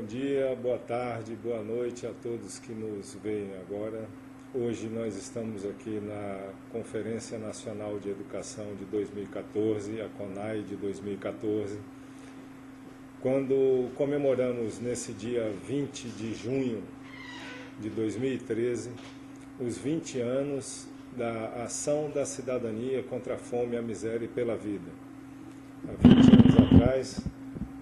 dia, boa tarde, boa noite a todos que nos veem agora. Hoje nós estamos aqui na Conferência Nacional de Educação de 2014, a CONAE de 2014, quando comemoramos nesse dia 20 de junho de 2013 os 20 anos da Ação da Cidadania contra a Fome, a Miséria e pela Vida. Há 20 anos atrás,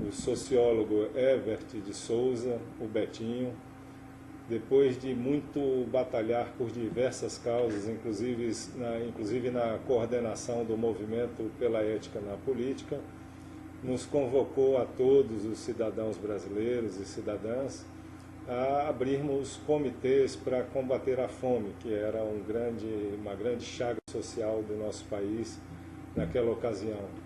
o sociólogo Herbert de Souza, o Betinho, depois de muito batalhar por diversas causas, inclusive na coordenação do movimento pela ética na política, nos convocou a todos os cidadãos brasileiros e cidadãs a abrirmos comitês para combater a fome, que era uma grande chaga social do nosso país naquela ocasião.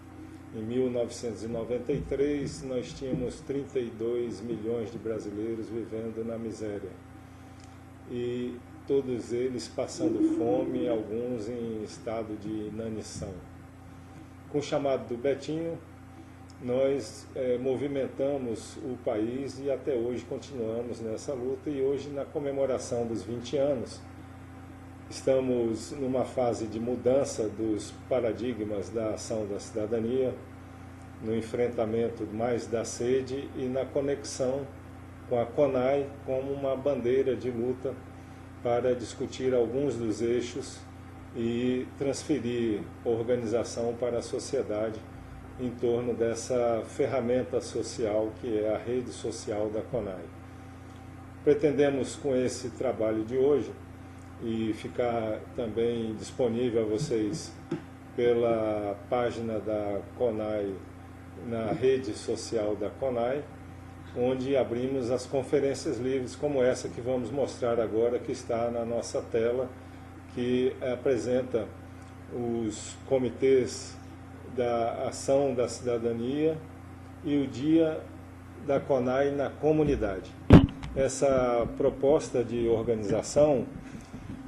Em 1993, nós tínhamos 32 milhões de brasileiros vivendo na miséria. E todos eles passando fome, alguns em estado de inanição. Com o chamado do Betinho, nós movimentamos o país e até hoje continuamos nessa luta. E hoje, na comemoração dos 20 anos, estamos numa fase de mudança dos paradigmas da ação da cidadania, no enfrentamento mais da sede e na conexão com a CONAE como uma bandeira de luta para discutir alguns dos eixos e transferir organização para a sociedade em torno dessa ferramenta social que é a rede social da CONAE. Pretendemos, com esse trabalho de hoje, e ficar também disponível a vocês pela página da CONAE, na rede social da CONAE, onde abrimos as conferências livres, como essa que vamos mostrar agora, que está na nossa tela, que apresenta os comitês da Ação da Cidadania e o Dia da CONAE na comunidade. Essa proposta de organização,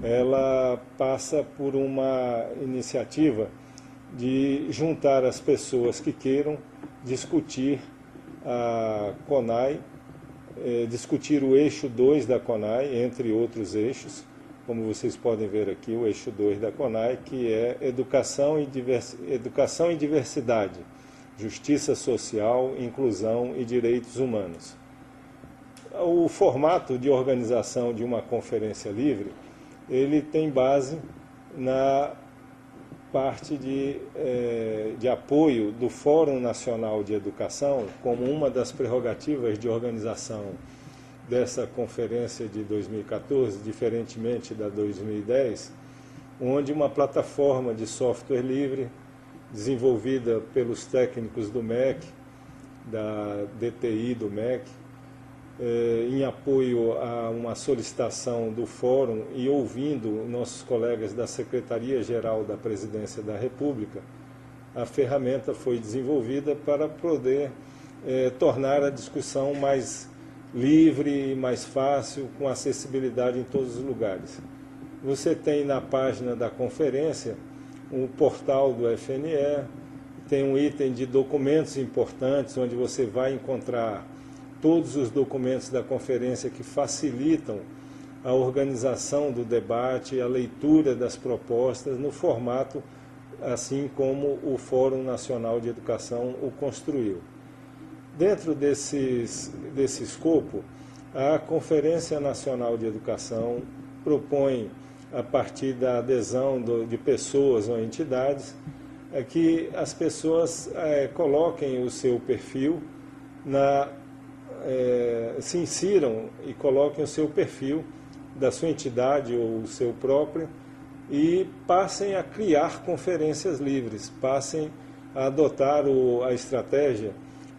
ela passa por uma iniciativa de juntar as pessoas que queiram discutir a CONAE, discutir o eixo 2 da CONAE, entre outros eixos, como vocês podem ver aqui, o eixo 2 da CONAE, que é educação e diversidade, justiça social, inclusão e direitos humanos. O formato de organização de uma conferência livre, ele tem base na parte de apoio do Fórum Nacional de Educação, como uma das prerrogativas de organização dessa conferência de 2014, diferentemente da 2010, onde uma plataforma de software livre, desenvolvida pelos técnicos do MEC, da DTI do MEC, em apoio a uma solicitação do Fórum e ouvindo nossos colegas da Secretaria-Geral da Presidência da República, a ferramenta foi desenvolvida para poder tornar a discussão mais livre e mais fácil, com acessibilidade em todos os lugares. Você tem na página da conferência o portal do FNE, tem um item de documentos importantes, onde você vai encontrar todos os documentos da conferência que facilitam a organização do debate, a leitura das propostas no formato assim como o Fórum Nacional de Educação o construiu. Dentro desse escopo, a Conferência Nacional de Educação propõe, a partir da adesão de pessoas ou entidades, que as pessoas coloquem o seu perfil se insiram e coloquem o seu perfil da sua entidade ou o seu próprio e passem a criar conferências livres, passem a adotar a estratégia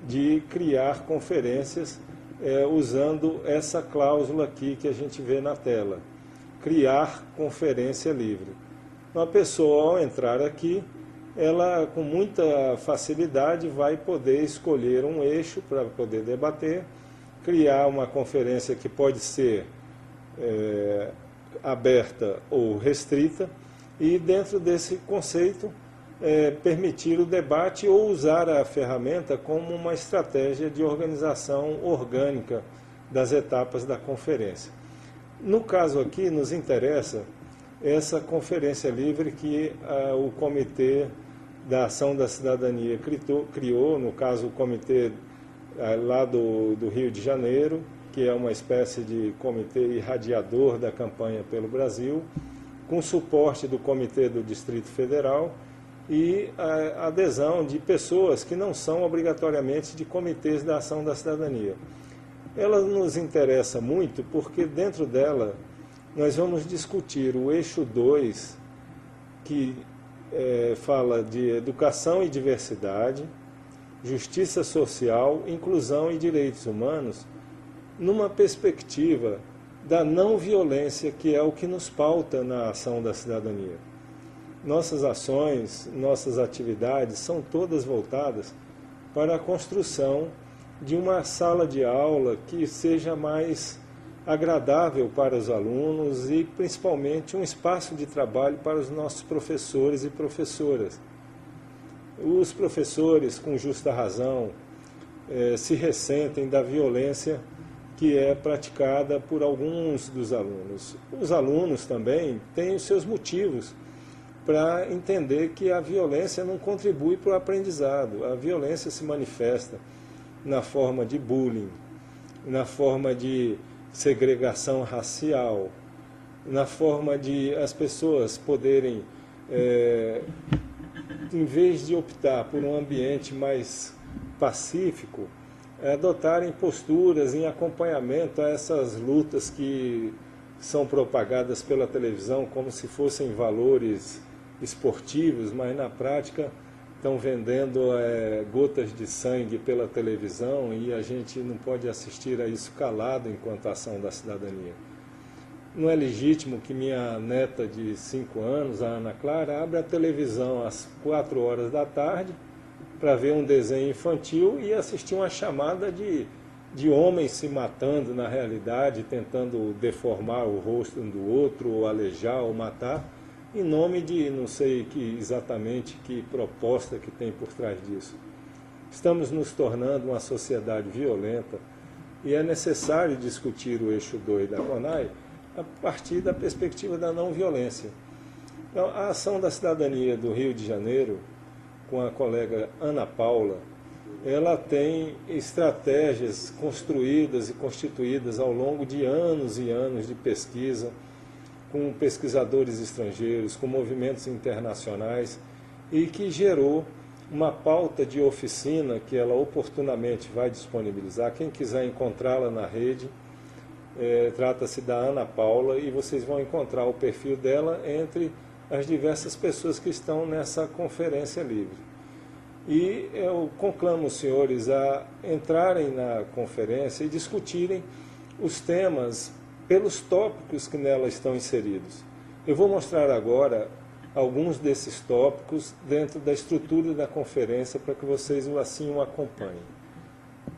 de criar conferências usando essa cláusula aqui que a gente vê na tela, criar conferência livre. Uma pessoa, ao entrar aqui, ela com muita facilidade vai poder escolher um eixo para poder debater, criar uma conferência que pode ser aberta ou restrita, e dentro desse conceito permitir o debate ou usar a ferramenta como uma estratégia de organização orgânica das etapas da conferência. No caso aqui, nos interessa essa conferência livre que o Comitê da Ação da Cidadania criou, no caso o comitê lá do Rio de Janeiro, que é uma espécie de comitê irradiador da campanha pelo Brasil, com suporte do Comitê do Distrito Federal e a adesão de pessoas que não são obrigatoriamente de comitês da ação da cidadania. Ela nos interessa muito porque dentro dela nós vamos discutir o eixo 2, que fala de educação e diversidade, justiça social, inclusão e direitos humanos, numa perspectiva da não violência, que é o que nos pauta na ação da cidadania. Nossas ações, nossas atividades são todas voltadas para a construção de uma sala de aula que seja mais agradável para os alunos e, principalmente, um espaço de trabalho para os nossos professores e professoras. Os professores, com justa razão, se ressentem da violência que é praticada por alguns dos alunos. Os alunos também têm os seus motivos para entender que a violência não contribui para o aprendizado. A violência se manifesta na forma de bullying, na forma de segregação racial, na forma de as pessoas poderem, em vez de optar por um ambiente mais pacífico, adotarem posturas em acompanhamento a essas lutas que são propagadas pela televisão como se fossem valores esportivos, mas na prática estão vendendo gotas de sangue pela televisão e a gente não pode assistir a isso calado enquanto ação da cidadania. Não é legítimo que minha neta de 5 anos, a Ana Clara, abra a televisão às 4 horas da tarde para ver um desenho infantil e assistir uma chamada de homens se matando na realidade, tentando deformar o rosto um do outro, ou alejar, ou matar, em nome de não sei exatamente que proposta que tem por trás disso. Estamos nos tornando uma sociedade violenta e é necessário discutir o eixo 2 da CONAI a partir da perspectiva da não violência. Então, a ação da cidadania do Rio de Janeiro, com a colega Ana Paula, ela tem estratégias construídas e constituídas ao longo de anos e anos de pesquisa, com pesquisadores estrangeiros, com movimentos internacionais, e que gerou uma pauta de oficina que ela oportunamente vai disponibilizar. Quem quiser encontrá-la na rede, trata-se da Ana Paula, e vocês vão encontrar o perfil dela entre as diversas pessoas que estão nessa conferência livre. E eu conclamo os senhores a entrarem na conferência e discutirem os temas pelos tópicos que nela estão inseridos. Eu vou mostrar agora alguns desses tópicos dentro da estrutura da conferência para que vocês assim o acompanhem.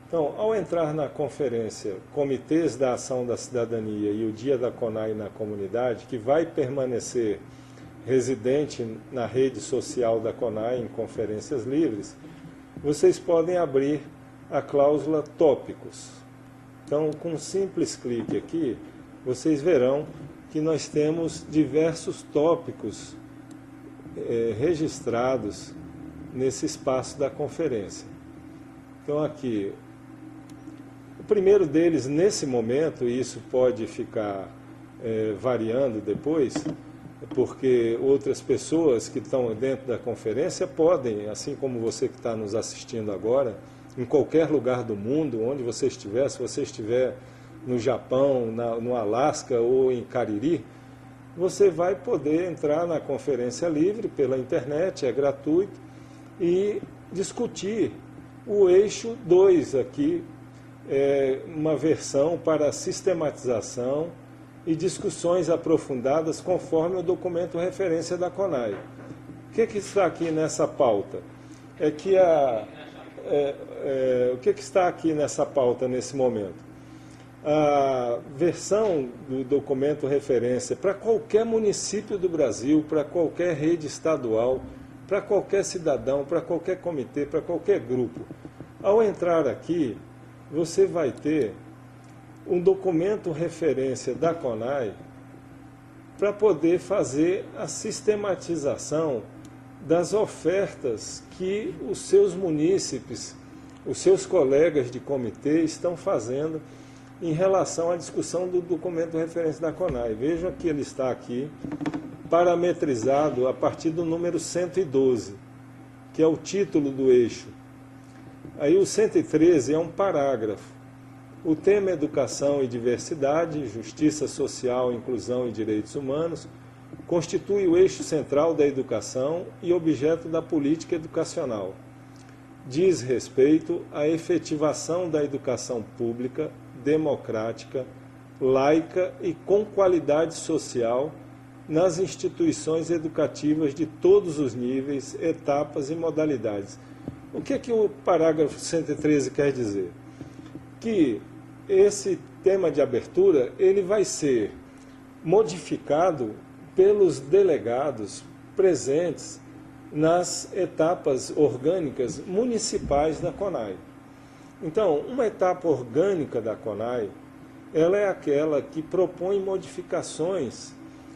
Então, ao entrar na conferência Comitês da Ação da Cidadania e o Dia da CONAI na Comunidade, que vai permanecer residente na rede social da CONAI em conferências livres, vocês podem abrir a cláusula Tópicos. Então, com um simples clique aqui, vocês verão que nós temos diversos tópicos registrados nesse espaço da conferência. Então, aqui, o primeiro deles, nesse momento, e isso pode ficar variando depois, porque outras pessoas que estão dentro da conferência podem, assim como você que está nos assistindo agora, em qualquer lugar do mundo, onde você estiver, se você estiver no Japão, no Alasca ou em Cariri, você vai poder entrar na conferência livre pela internet, é gratuito, e discutir o eixo 2 aqui, uma versão para sistematização e discussões aprofundadas conforme o documento referência da CONAI. O que está aqui nessa pauta? O que está aqui nessa pauta nesse momento? A versão do documento referência para qualquer município do Brasil, para qualquer rede estadual, para qualquer cidadão, para qualquer comitê, para qualquer grupo. Ao entrar aqui, você vai ter um documento referência da CONAI para poder fazer a sistematização das ofertas que os seus munícipes, os seus colegas de comitê estão fazendo em relação à discussão do documento referência da CONAI. Vejam que ele está aqui parametrizado a partir do número 112, que é o título do eixo. Aí o 113 é um parágrafo. O tema é Educação e Diversidade, Justiça Social, Inclusão e Direitos Humanos, constitui o eixo central da educação e objeto da política educacional. Diz respeito à efetivação da educação pública, democrática, laica e com qualidade social nas instituições educativas de todos os níveis, etapas e modalidades. O que é que o parágrafo 113 quer dizer? Que esse tema de abertura ele vai ser modificado pelos delegados presentes nas etapas orgânicas municipais da CONAI. Então, uma etapa orgânica da CONAI, ela é aquela que propõe modificações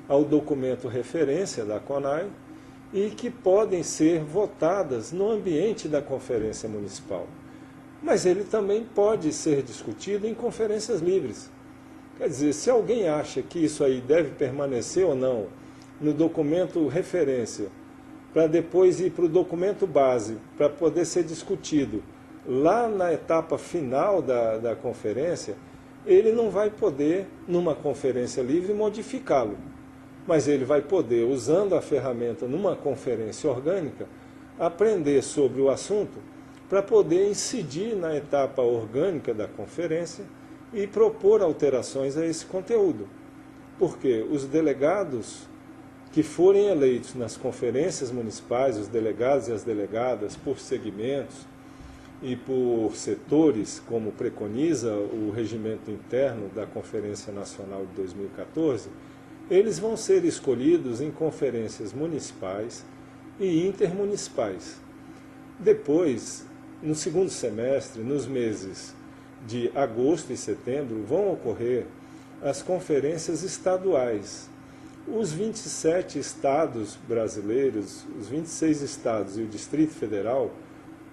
ao documento referência da CONAI e que podem ser votadas no ambiente da Conferência Municipal. Mas ele também pode ser discutido em conferências livres. Quer dizer, se alguém acha que isso aí deve permanecer ou não no documento referência, para depois ir para o documento base, para poder ser discutido lá na etapa final da conferência, ele não vai poder, numa conferência livre, modificá-lo. Mas ele vai poder, usando a ferramenta numa conferência orgânica, aprender sobre o assunto para poder incidir na etapa orgânica da conferência e propor alterações a esse conteúdo. Porque os delegados que forem eleitos nas conferências municipais, os delegados e as delegadas por segmentos e por setores, como preconiza o regimento interno da Conferência Nacional de 2014, eles vão ser escolhidos em conferências municipais e intermunicipais. Depois, no segundo semestre, nos meses de agosto e setembro, vão ocorrer as conferências estaduais. Os 27 estados brasileiros, os 26 estados e o Distrito Federal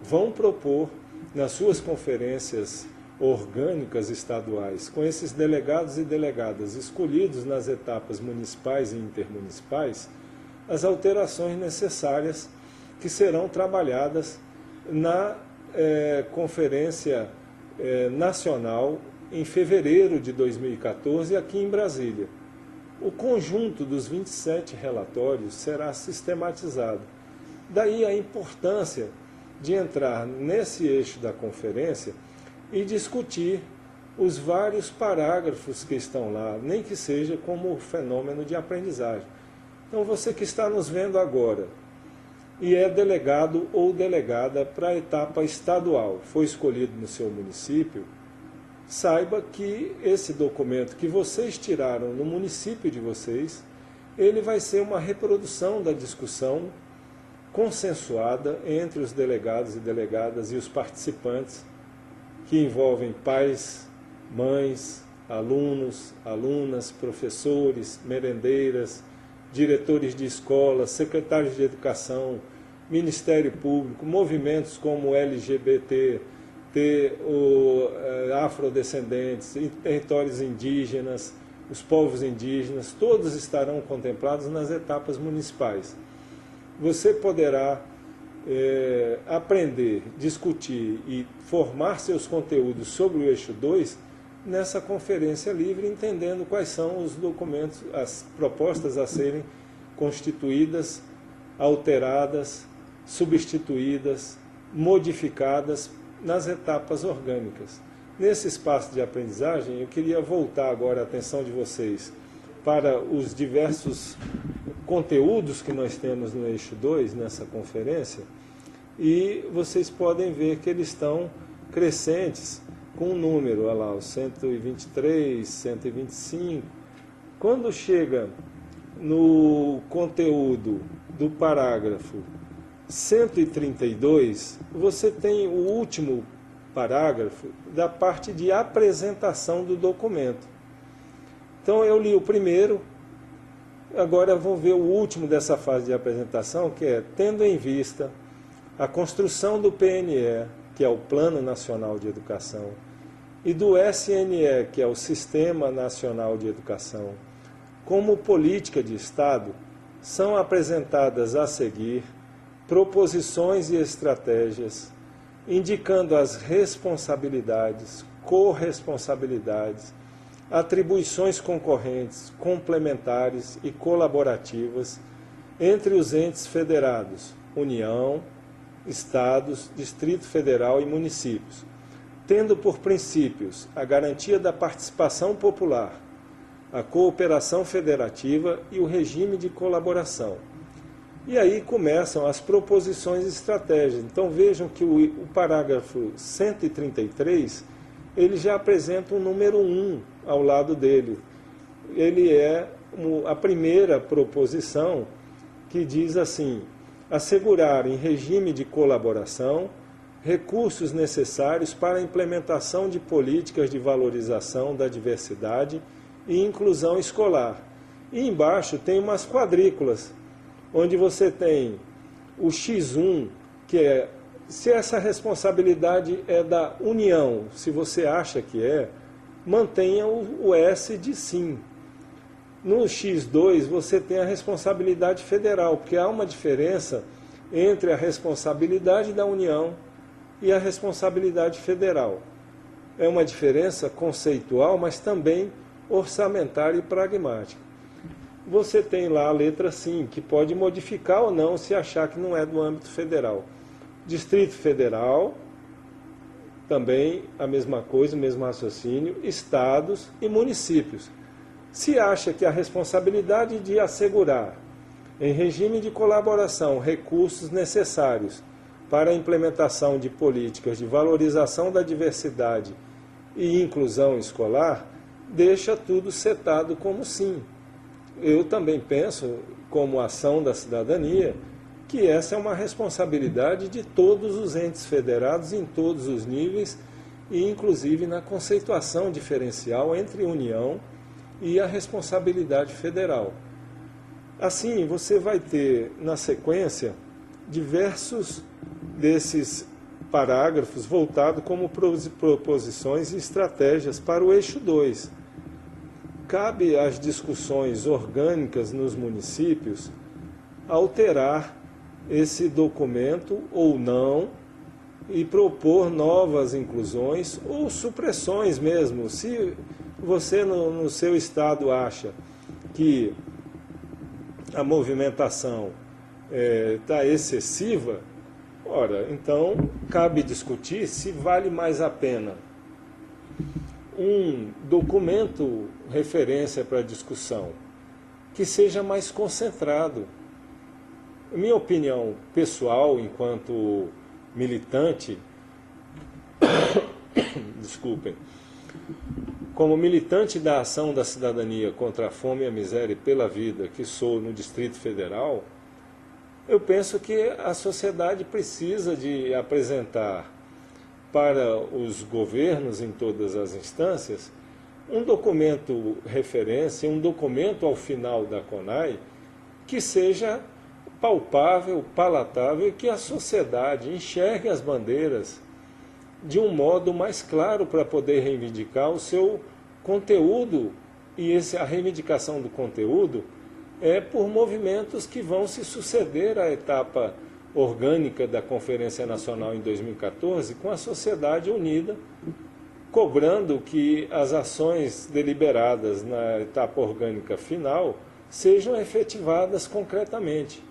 vão propor nas suas conferências orgânicas estaduais, com esses delegados e delegadas escolhidos nas etapas municipais e intermunicipais, as alterações necessárias que serão trabalhadas na Conferência Nacional em fevereiro de 2014 aqui em Brasília. O conjunto dos 27 relatórios será sistematizado. Daí a importância de entrar nesse eixo da conferência e discutir os vários parágrafos que estão lá, nem que seja como fenômeno de aprendizagem. Então você que está nos vendo agora e é delegado ou delegada para a etapa estadual, foi escolhido no seu município, saiba que esse documento que vocês tiraram no município de vocês, ele vai ser uma reprodução da discussão consensuada entre os delegados e delegadas e os participantes, que envolvem pais, mães, alunos, alunas, professores, merendeiras, diretores de escolas, secretários de educação, Ministério Público, movimentos como LGBT, afrodescendentes, territórios indígenas, os povos indígenas, todos estarão contemplados nas etapas municipais. Você poderá aprender, discutir e formar seus conteúdos sobre o eixo 2 nessa conferência livre, entendendo quais são os documentos, as propostas a serem constituídas, alteradas, substituídas, modificadas nas etapas orgânicas. Nesse espaço de aprendizagem, eu queria voltar agora a atenção de vocês para os diversos conteúdos que nós temos no eixo 2, nessa conferência, e vocês podem ver que eles estão crescentes com um número, olha lá, o 123, 125. Quando chega no conteúdo do parágrafo 132, você tem o último parágrafo da parte de apresentação do documento. Então eu li o primeiro, agora eu vou ver o último dessa fase de apresentação, que é: tendo em vista a construção do PNE, que é o Plano Nacional de Educação, e do SNE, que é o Sistema Nacional de Educação, como política de Estado, são apresentadas a seguir proposições e estratégias, indicando as responsabilidades, corresponsabilidades, atribuições concorrentes, complementares e colaborativas entre os entes federados, União, Estados, Distrito Federal e municípios, tendo por princípios a garantia da participação popular, a cooperação federativa e o regime de colaboração. E aí começam as proposições e estratégias. Então vejam que o parágrafo 133, ele já apresenta um número 1 ao lado dele. Ele é a primeira proposição que diz assim: assegurar em regime de colaboração recursos necessários para a implementação de políticas de valorização da diversidade e inclusão escolar. E embaixo tem umas quadrículas, onde você tem o X1, que é se essa responsabilidade é da União, se você acha que é, mantenha o S de sim. No X2 você tem a responsabilidade federal, porque há uma diferença entre a responsabilidade da União e a responsabilidade federal. É uma diferença conceitual, mas também orçamentária e pragmática. Você tem lá a letra sim, que pode modificar ou não se achar que não é do âmbito federal. Distrito Federal, também a mesma coisa, o mesmo raciocínio, estados e municípios. Se acha que a responsabilidade de assegurar, em regime de colaboração, recursos necessários para a implementação de políticas de valorização da diversidade e inclusão escolar, deixa tudo setado como sim. Eu também penso, como ação da cidadania, que essa é uma responsabilidade de todos os entes federados em todos os níveis e inclusive na conceituação diferencial entre União e a responsabilidade federal. Assim, você vai ter, na sequência, diversos desses parágrafos voltados como proposições e estratégias para o eixo 2. Cabe às discussões orgânicas nos municípios alterar esse documento ou não e propor novas inclusões ou supressões mesmo. Se você no seu estado acha que a movimentação está excessiva, ora, então cabe discutir se vale mais a pena um documento referência para discussão que seja mais concentrado. Minha opinião pessoal, enquanto militante, desculpem, como militante da ação da cidadania contra a fome e a miséria e pela vida, que sou no Distrito Federal, eu penso que a sociedade precisa de apresentar para os governos em todas as instâncias um documento referência, um documento ao final da CONAI que seja palpável, palatável e que a sociedade enxergue as bandeiras de um modo mais claro para poder reivindicar o seu conteúdo. E a reivindicação do conteúdo é por movimentos que vão se suceder à etapa orgânica da Conferência Nacional em 2014, com a sociedade unida, cobrando que as ações deliberadas na etapa orgânica final sejam efetivadas concretamente.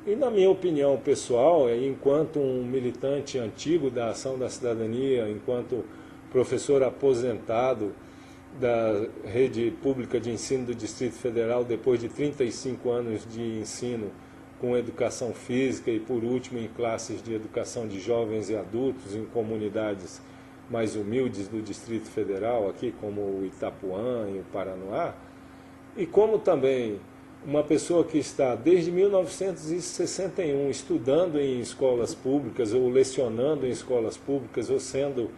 E na minha opinião pessoal, enquanto um militante antigo da ação da cidadania, enquanto professor aposentado da rede pública de ensino do Distrito Federal, depois de 35 anos de ensino com educação física e, por último, em classes de educação de jovens e adultos em comunidades mais humildes do Distrito Federal, aqui como o Itapuã e o Paranoá, e como também uma pessoa que está desde 1961 estudando em escolas públicas, ou lecionando em escolas públicas, ou sendo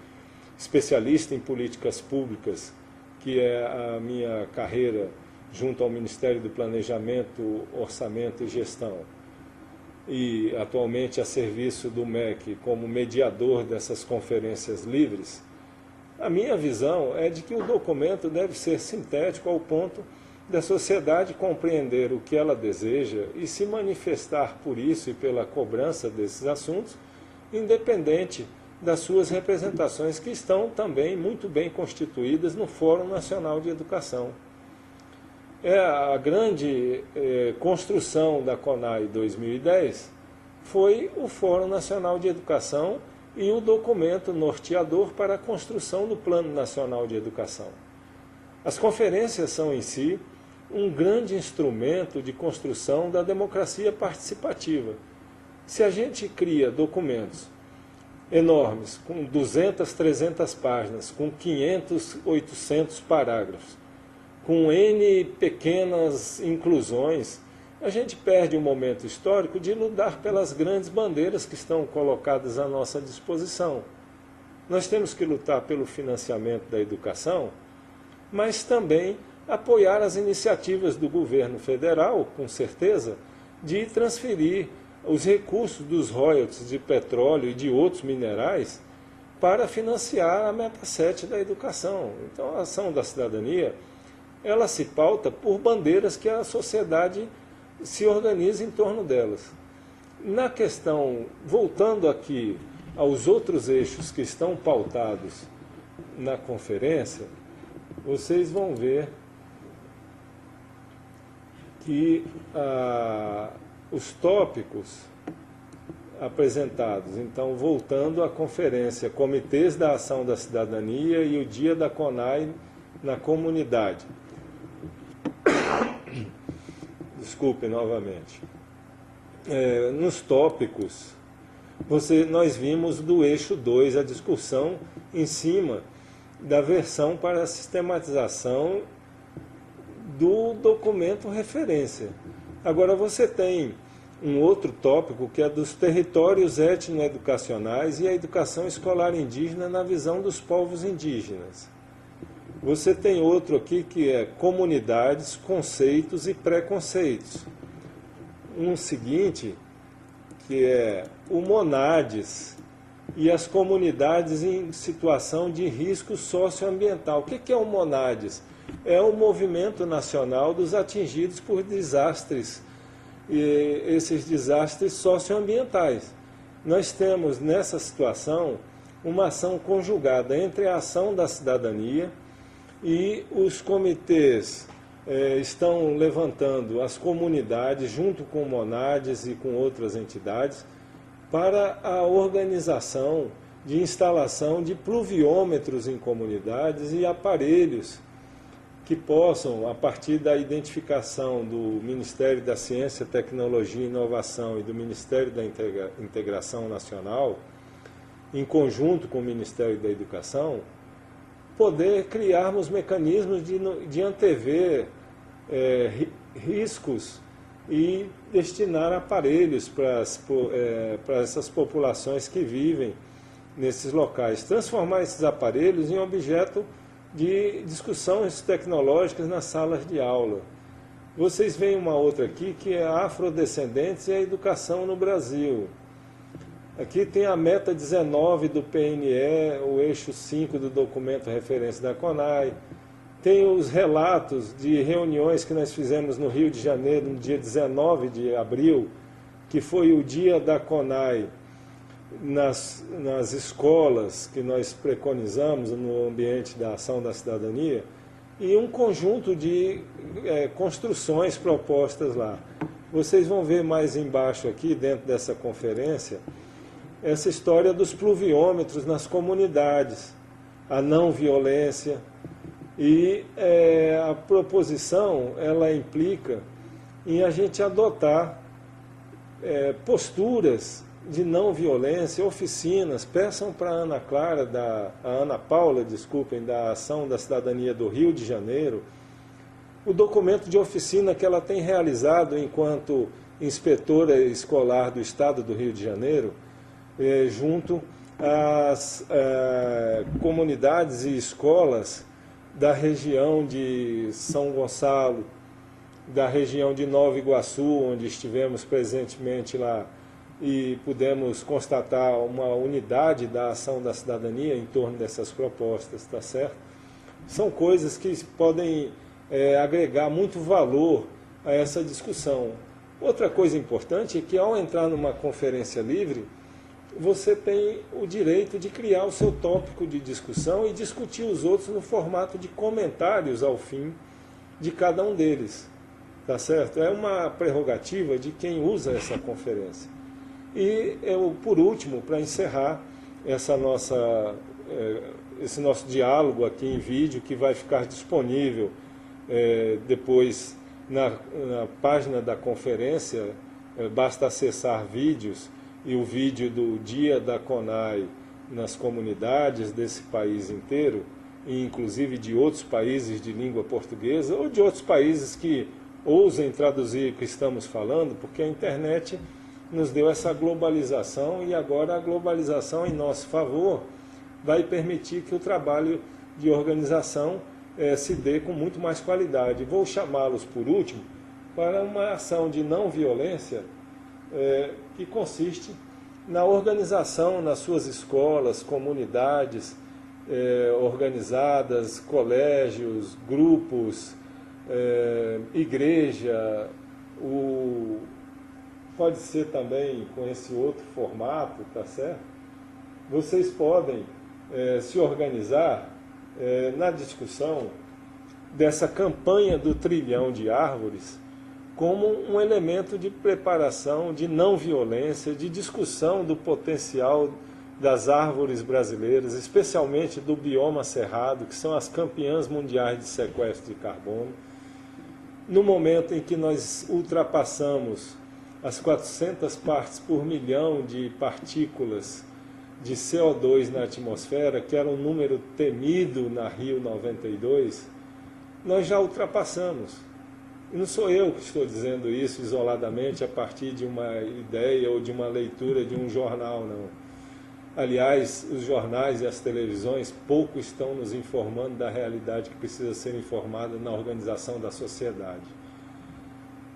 especialista em políticas públicas, que é a minha carreira junto ao Ministério do Planejamento, Orçamento e Gestão, e atualmente a serviço do MEC como mediador dessas conferências livres, a minha visão é de que o documento deve ser sintético ao ponto da sociedade compreender o que ela deseja e se manifestar por isso e pela cobrança desses assuntos, independente das suas representações, que estão também muito bem constituídas no Fórum Nacional de Educação. A grande construção da CONAI 2010 foi o Fórum Nacional de Educação e o documento norteador para a construção do Plano Nacional de Educação. As conferências são, em si, um grande instrumento de construção da democracia participativa. Se a gente cria documentos enormes, com 200, 300 páginas, com 500, 800 parágrafos, com N pequenas inclusões, a gente perde o momento histórico de lutar pelas grandes bandeiras que estão colocadas à nossa disposição. Nós temos que lutar pelo financiamento da educação, mas também apoiar as iniciativas do governo federal, com certeza, de transferir os recursos dos royalties de petróleo e de outros minerais para financiar a meta 7 da educação. Então, a ação da cidadania, ela se pauta por bandeiras que a sociedade se organiza em torno delas. Na questão, voltando aqui aos outros eixos que estão pautados na conferência, vocês vão ver que os tópicos apresentados, então, voltando à conferência, Comitês da Ação da Cidadania e o Dia da CONAI na Comunidade. Desculpe novamente. Nos tópicos, nós vimos do eixo 2 a discussão em cima da versão para a sistematização do documento referência. Agora você tem um outro tópico que é dos territórios étnico-educacionais e a educação escolar indígena na visão dos povos indígenas. Você tem outro aqui que é comunidades, conceitos e preconceitos. Um seguinte que é o Monades e as comunidades em situação de risco socioambiental. O que é o Monades? É o movimento nacional dos atingidos por desastres, e esses desastres socioambientais. Nós temos nessa situação uma ação conjugada entre a ação da cidadania e os comitês estão levantando as comunidades junto com Monades e com outras entidades para a organização de instalação de pluviômetros em comunidades e aparelhos que possam, a partir da identificação do Ministério da Ciência, Tecnologia e Inovação e do Ministério da Integração Nacional, em conjunto com o Ministério da Educação, poder criarmos mecanismos de antever riscos e destinar aparelhos para essas populações que vivem nesses locais. Transformar esses aparelhos em objeto de discussões tecnológicas nas salas de aula. Vocês veem uma outra aqui que é afrodescendentes e a educação no Brasil. Aqui tem a meta 19 do PNE, o eixo 5 do documento referência da CONAI. Tem os relatos de reuniões que nós fizemos no Rio de Janeiro, no dia 19 de abril, que foi o dia da CONAI nas escolas que nós preconizamos no ambiente da ação da cidadania, e um conjunto de construções propostas lá. Vocês vão ver mais embaixo aqui, dentro dessa conferência, essa história dos pluviômetros nas comunidades, a não violência, e a proposição, ela implica em a gente adotar posturas de não violência, oficinas. Peçam para a Ana Paula, da Ação da Cidadania do Rio de Janeiro, o documento de oficina que ela tem realizado enquanto inspetora escolar do Estado do Rio de Janeiro, junto às comunidades e escolas da região de São Gonçalo, da região de Nova Iguaçu, onde estivemos presentemente lá e pudemos constatar uma unidade da ação da cidadania em torno dessas propostas, tá certo? São coisas que podem agregar muito valor a essa discussão. Outra coisa importante é que ao entrar numa conferência livre, você tem o direito de criar o seu tópico de discussão e discutir os outros no formato de comentários ao fim de cada um deles, tá certo? É uma prerrogativa de quem usa essa conferência. E por último, para encerrar esse nosso diálogo aqui em vídeo, que vai ficar disponível depois na página da conferência, basta acessar vídeos, e o vídeo do Dia da CONAI nas comunidades desse país inteiro, e inclusive de outros países de língua portuguesa, ou de outros países que ousem traduzir o que estamos falando, porque a internet nos deu essa globalização, e agora a globalização em nosso favor vai permitir que o trabalho de organização se dê com muito mais qualidade. Vou chamá-los, por último, para uma ação de não violência que consiste na organização nas suas escolas, comunidades organizadas, colégios, grupos, igreja, pode ser também com esse outro formato, tá certo? Vocês podem se organizar na discussão dessa campanha do trilhão de árvores como um elemento de preparação, de não violência, de discussão do potencial das árvores brasileiras, especialmente do bioma cerrado, que são as campeãs mundiais de sequestro de carbono. No momento em que nós ultrapassamos as 400 partes por milhão de partículas de CO2 na atmosfera, que era um número temido na Rio 92, nós já ultrapassamos. E não sou eu que estou dizendo isso isoladamente a partir de uma ideia ou de uma leitura de um jornal, não. Aliás, os jornais e as televisões pouco estão nos informando da realidade que precisa ser informada na organização da sociedade.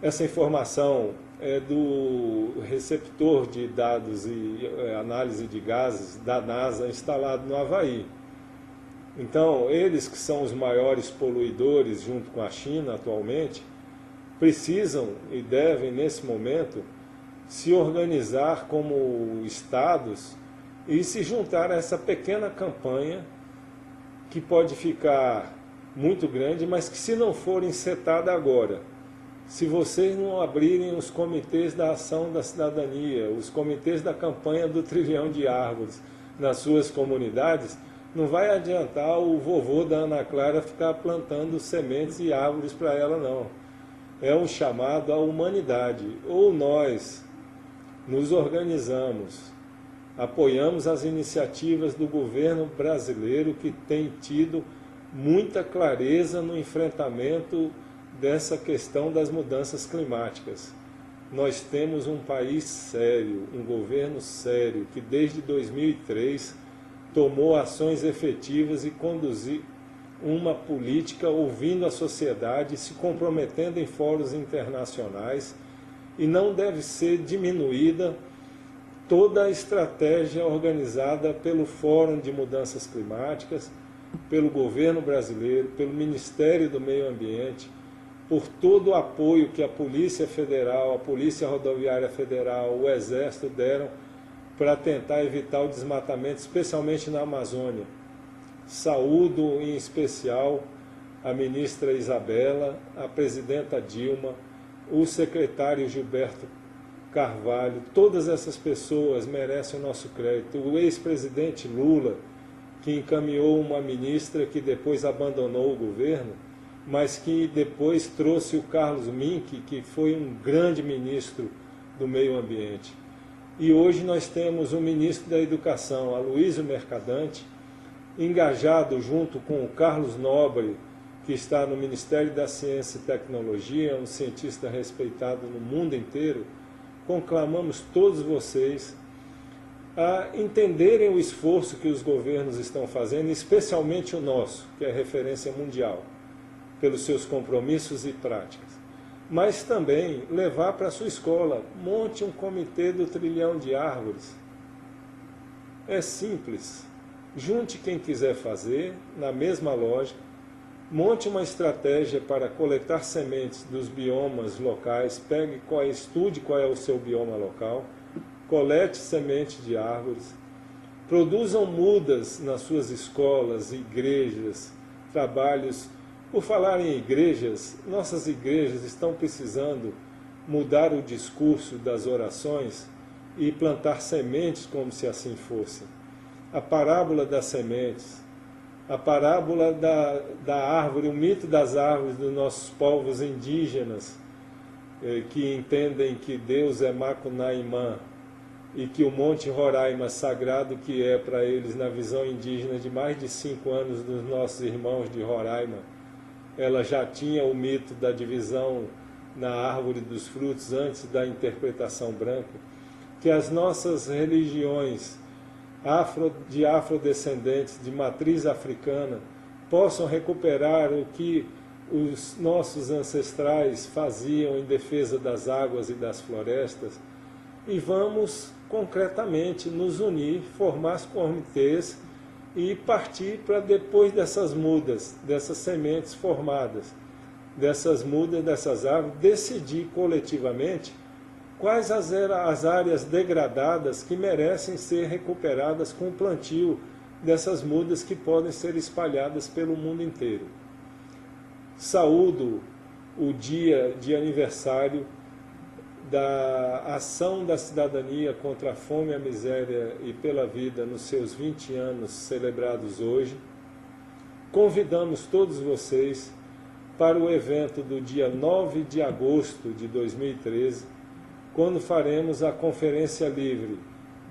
Essa informação é do receptor de dados e análise de gases da NASA instalado no Havaí. Então, eles que são os maiores poluidores junto com a China atualmente, precisam e devem, nesse momento, se organizar como estados e se juntar a essa pequena campanha que pode ficar muito grande, mas que, se não for encetada agora, se vocês não abrirem os comitês da ação da cidadania, os comitês da campanha do trilhão de árvores nas suas comunidades, não vai adiantar o vovô da Ana Clara ficar plantando sementes e árvores para ela, não. É um chamado à humanidade. Ou nós nos organizamos, apoiamos as iniciativas do governo brasileiro, que tem tido muita clareza no enfrentamento dessa questão das mudanças climáticas. Nós temos um país sério, um governo sério, que desde 2003 tomou ações efetivas e conduziu uma política ouvindo a sociedade, se comprometendo em fóruns internacionais, e não deve ser diminuída toda a estratégia organizada pelo Fórum de Mudanças Climáticas, pelo governo brasileiro, pelo Ministério do Meio Ambiente, por todo o apoio que a Polícia Federal, a Polícia Rodoviária Federal, o Exército deram para tentar evitar o desmatamento, especialmente na Amazônia. Saúdo em especial a ministra Isabela, a presidenta Dilma, o secretário Gilberto Carvalho. Todas essas pessoas merecem o nosso crédito. O ex-presidente Lula, que encaminhou uma ministra que depois abandonou o governo, mas que depois trouxe o Carlos Mink, que foi um grande ministro do meio ambiente. E hoje nós temos o ministro da Educação, Aloysio Mercadante, engajado junto com o Carlos Nobre, que que está no Ministério da Ciência e Tecnologia, um cientista respeitado no mundo inteiro, conclamamos todos vocês a entenderem o esforço que os governos estão fazendo, especialmente o nosso, que é referência mundial, pelos seus compromissos e práticas. Mas também levar para a sua escola, monte um comitê do trilhão de árvores. É simples. Junte quem quiser fazer, na mesma lógica, monte uma estratégia para coletar sementes dos biomas locais, estude qual é o seu bioma local, colete sementes de árvores, produzam mudas nas suas escolas, igrejas, trabalhos. Por falar em igrejas, nossas igrejas estão precisando mudar o discurso das orações e plantar sementes como se assim fosse. A parábola das sementes, a parábola da árvore, o mito das árvores dos nossos povos indígenas, que entendem que Deus é Macunaímã e que o Monte Roraima, sagrado que é para eles na visão indígena de mais de 5 anos dos nossos irmãos de Roraima, ela já tinha o mito da divisão na árvore dos frutos antes da interpretação branca, que as nossas religiões de afrodescendentes, de matriz africana, possam recuperar o que os nossos ancestrais faziam em defesa das águas e das florestas, e vamos concretamente nos unir, formar comitês e partir para, depois dessas mudas, dessas sementes formadas, dessas mudas, dessas árvores, decidir coletivamente quais as áreas degradadas que merecem ser recuperadas com o plantio dessas mudas que podem ser espalhadas pelo mundo inteiro. Saúdo o dia de aniversário da Ação da Cidadania contra a Fome, a Miséria e pela Vida nos seus 20 anos celebrados hoje. Convidamos todos vocês para o evento do dia 9 de agosto de 2013, quando faremos a conferência livre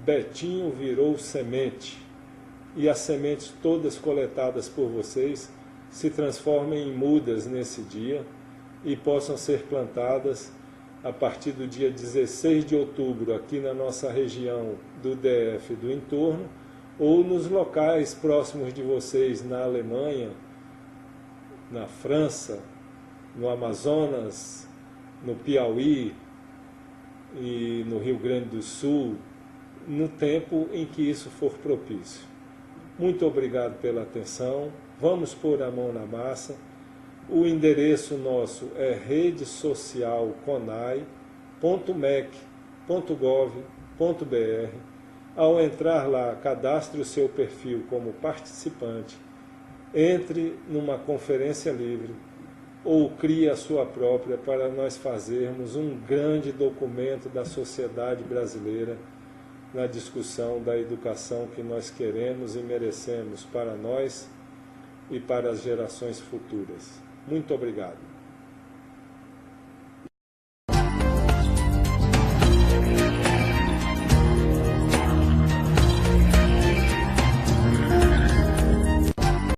Betinho Virou Semente, e as sementes todas coletadas por vocês se transformem em mudas nesse dia e possam ser plantadas a partir do dia 16 de outubro, aqui na nossa região do DF e do entorno, ou nos locais próximos de vocês, na Alemanha, na França, no Amazonas, no Piauí e no Rio Grande do Sul, no tempo em que isso for propício. Muito obrigado pela atenção. Vamos pôr a mão na massa. O endereço nosso é redesocialconai.mec.gov.br. Ao entrar lá, cadastre o seu perfil como participante, entre numa conferência livre ou crie a sua própria para nós fazermos um grande documento da sociedade brasileira na discussão da educação que nós queremos e merecemos para nós e para as gerações futuras. Muito obrigado.